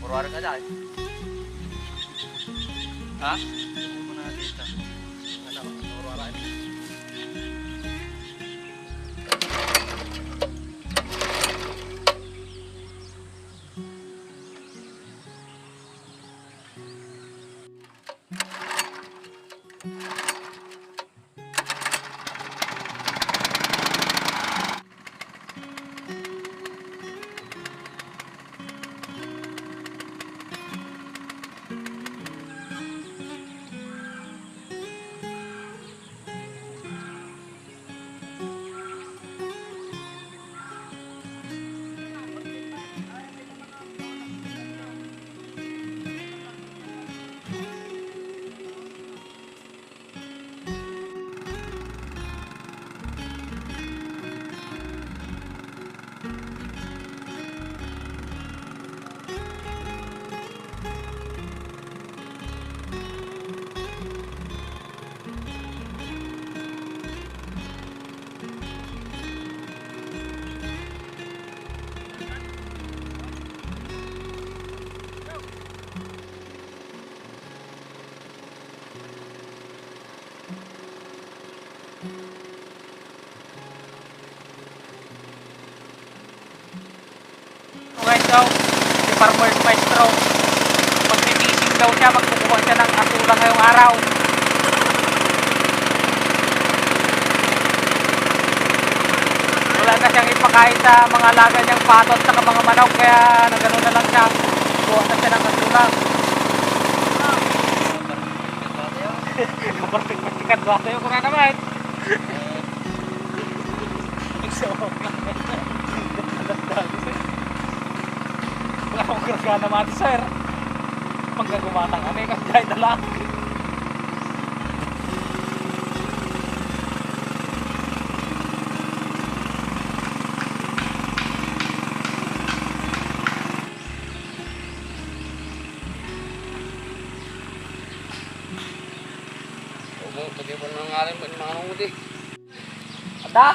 Puro ka dyan. Ha? Muna dito. Ano, puro Guys, daw si Farmer's Maestro, magpipising daw siya, magkukuha siya ng asulang ngayong araw. Wala na siyang ipakain sa mga alaga niyang patot sa mga manok, kaya nagano na lang siya, kuha na siya ng asulang. Kapag-tikat ba tayo ko na naman. Wala akong karga naman, sir. Pagkagumatang kami, kahit na lang. Pagay mo ng ngalan mo, mga nunguti. Ada?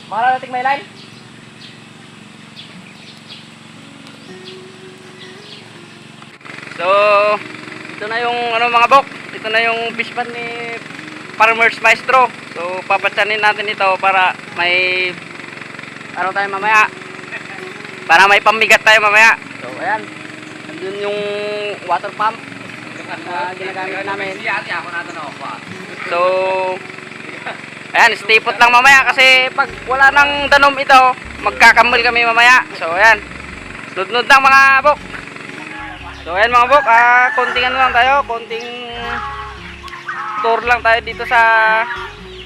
Mahal nating may line? So, ito na yung mga bok. Ito na yung fish pan ni Farmer's Maestro. So, papatsanin natin ito para may tayo mamaya. Para may pambigat tayo mamaya. So, ayan. Nandun yung water pump na ginagamit namin. So, ayan, stay put lang mamaya kasi pag wala nang danom ito, magkakambal kami mamaya. So, ayan. Nudnud lang mga bok. So ayan mga bok, konting ano lang tayo, konting tour lang tayo dito sa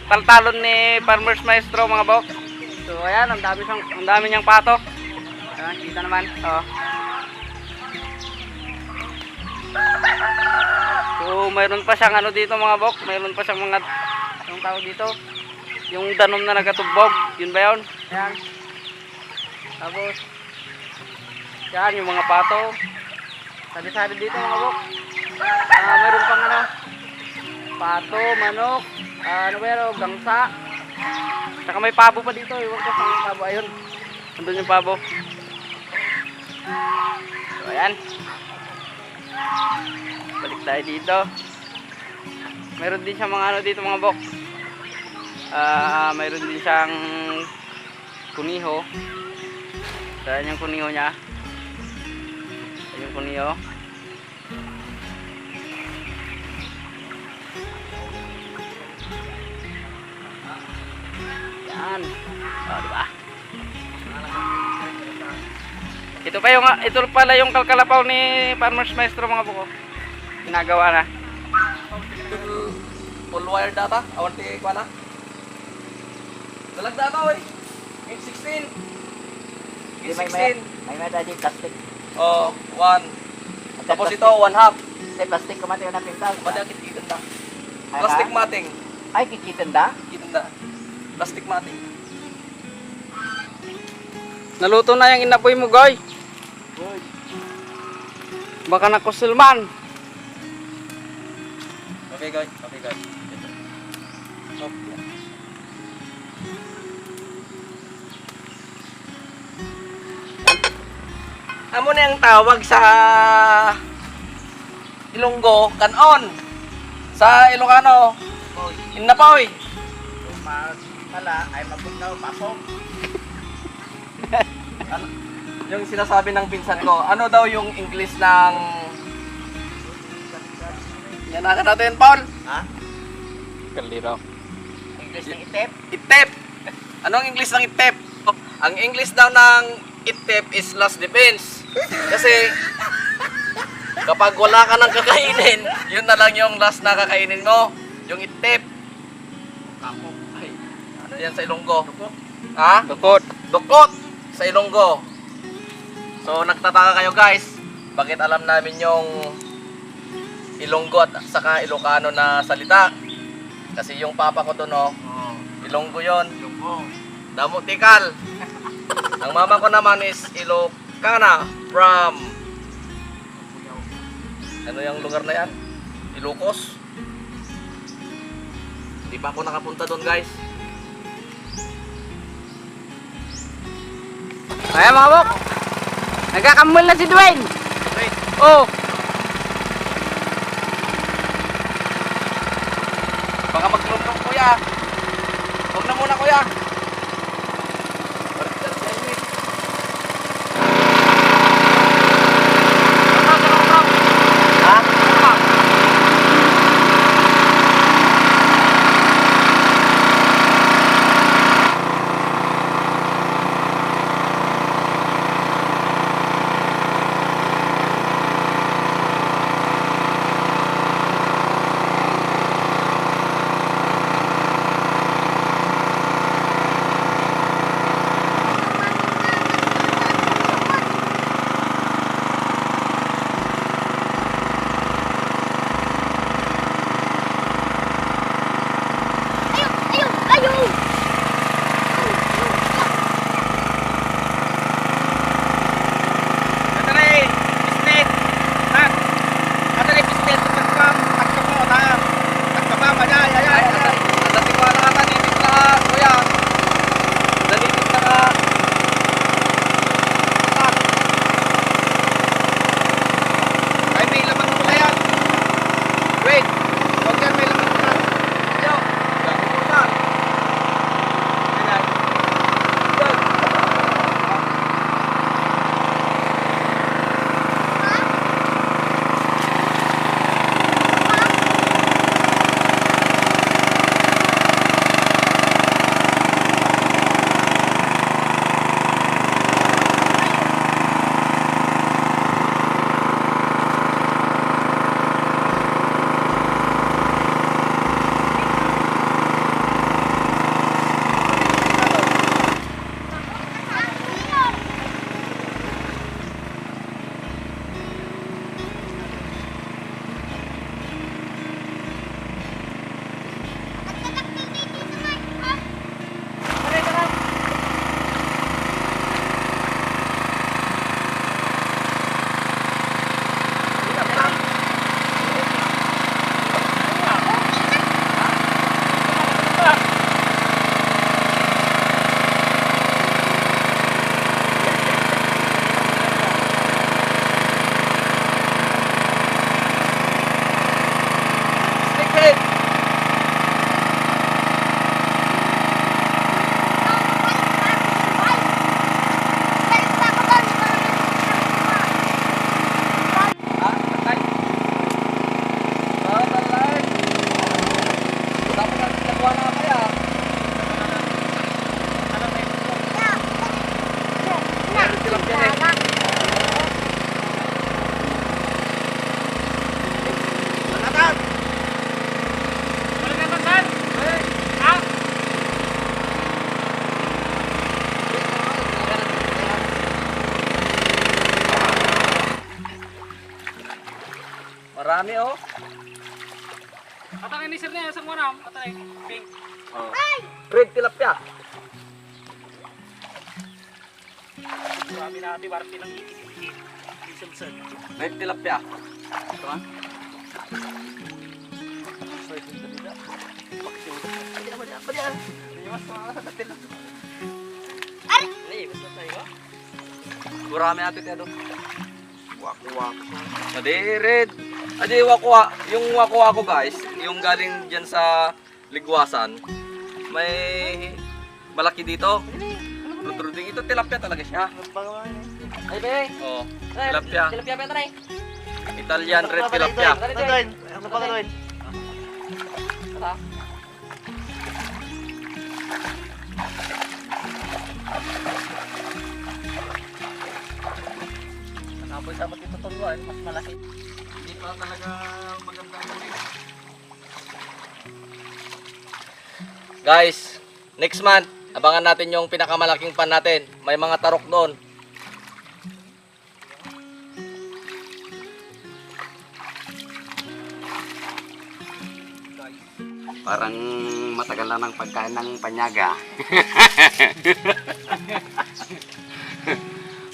taltalon ni Farmer's Maestro mga bok. So ayan, ang dami niyang pato. Ayan, kita naman. Oh. So mayroon pa siyang ano dito mga bok, mayroon pa siyang mga anong tawag dito? Yung danom na nagatubog, yun ba yun? Ayan. Tapos yan yung mga pato. Sari-sari dito mga bok. Mayroon pang ano, pato, manok, ano ba yun, gangsa. Saka may pabo pa dito, iwan ko sa pabo. Ayun, nandun yung pabo. So ayan, balik tayo dito. Mayroon din siyang mga ano dito mga bok. Mayroon din siyang kuniho. Saan yung kuniho niya? Yung kuniho. Yan. Yan. Oh, di ba? Ito pala yung kalkalapaw ni Farmers Maestro mga buko. Ginagawa na. Full wire data, awan ti ko na. Dalag data oy. 816. Di may 816. may tadi plastic. Oh, 1. Tapos ito 1/2. Di plastic ko mati na pintal. Madya kit da. Plastic mating. Ay kikitan da. Kitanda. Plastic mating. Naluto na yung inapoy mo, goy. Baka nakusilman. Okay guys, okay guys. Oh, yeah. Amo na yung tawag sa Ilonggo, kanon. Sa Ilocano, inapoy. Mala ay mabugnaw pasok. Ano, yung sinasabi ng pinsan ko, ano daw yung English ng... Yan natin, Paul. Ha? Kaliraw. English ng itep. Itep. Anong English ng itep? Ang English daw ng itep is last defense. Kasi kapag wala ka nang kakainin, yun na lang yung last na kakainin mo. Yung itep. Ay, ano yan sa Ilonggo? Ha? Dukot. Dukot sa Ilonggo. So nagtataka kayo guys, bakit alam namin yung Ilonggo at saka Ilocano na salita? Kasi yung papa ko doon, oh, Ilonggo yon. Damo tikal. Ang mama ko naman is Ilocana from ano yung lugar na yan? Ilocos. Hindi pa ako nakapunta doon guys. Ayan mga bok. Nagkakamul na si Dwayne. Wait. Oh. Baka maglumlum kuya. Huwag na muna kuya. Dami oh. Atang ini sir niya sa monam, atay pink. Oh. Red tilapia. Grabe na ati warti lang isimsen. Red tilapia. Ito nga. Gurami ate tedo. Waku-waku. Adi red. Adi wakuwa. Yung wakuwa ko guys, yung galing diyan sa Ligwasan. May malaki dito. Rudruding ito tilapia talaga siya. Ay, be. Oh, tilapia. Tilapia pa tayo. Italian red tilapia. Ano pa gawin? Tara. Sabay-sabay ito tuluan, mas malaki. Hindi pa talaga maganda gawin. Guys, next month, abangan natin yung pinakamalaking pan natin. May mga tarok doon. Parang matagal na ng pagkain ng panyaga.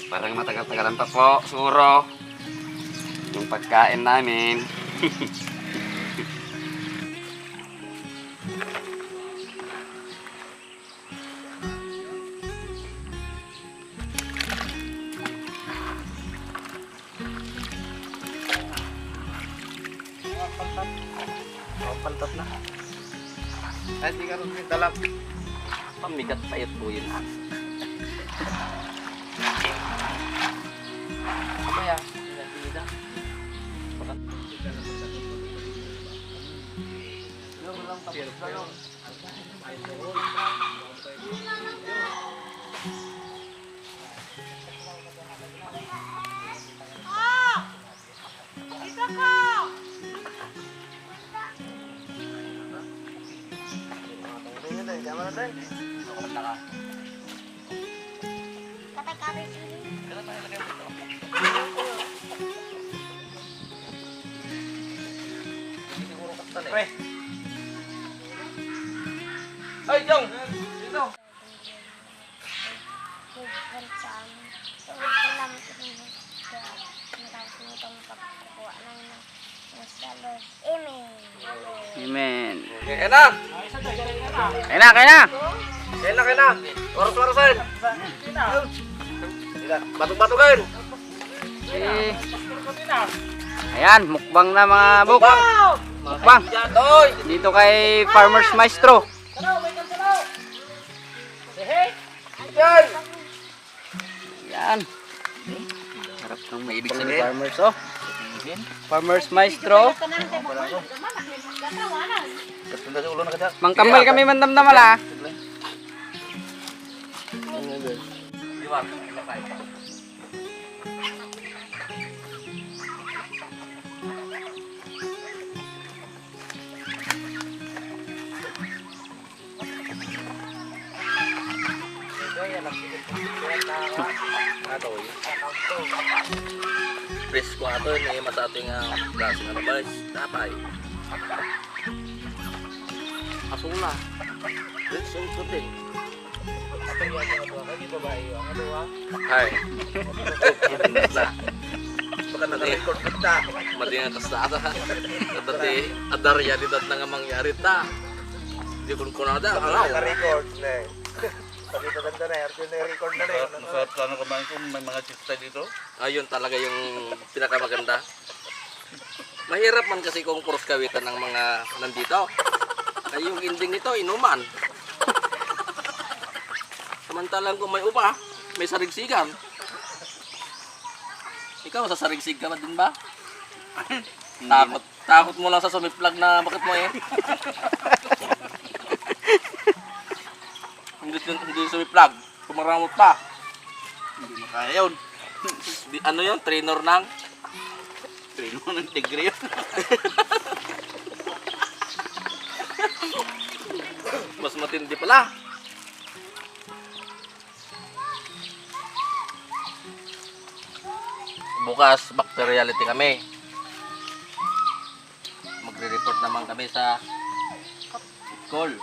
Parang matagal-tagalan pa po, suro. Yung pagkain namin. Paltat na. Ay, di ka rin dalag. Pamigat payat po yun. Kaya, hindi. Pre. Ay, Jong! Dito! Amen. Kaya na! Kaya na, kaya na! Kaya na, kaya na! Waras-warasan! Batok-batokan! Eh, ayan, mukbang na mga buk. Mukbang. Toy! Dito kay Farmers Maestro. Yan! Yan. Harap ng may ibig sabihin. Farmers, oh. Farmers Maestro. Katunda sa ulo na kada. Mangkambal kami mandamdamala. Diwar. Presko ato ni masa ating klase nga ba tapay. Asula. Let's go puting. Hai. Baka naka-record kita. Mali nga kasada. Dati adar ya didat na nga mangyari ta. Di kun kuno ada alaw. Naka-record na eh. Sabi ko ganda na eh. Record na rin. Masarap sana kumain kung may mga chipsa dito. Ayun talaga yung pinakamaganda. Mahirap man kasi kung puros kawitan ng mga nandito. Ay yung ending nito, inuman. Samantalang kung may upa, may sarigsigan. Ikaw, sa sarigsig ka ba din ba? Takot mo lang sa sumiplag na bakit mo eh. Hindi sumiplag, kumaramot pa. Hindi makaya yun. Ano yun? Trainer ng? Trino ng tigre yun. Mas matindi pala. Bukas, bacteriality kami. Magre-report naman kami sa call.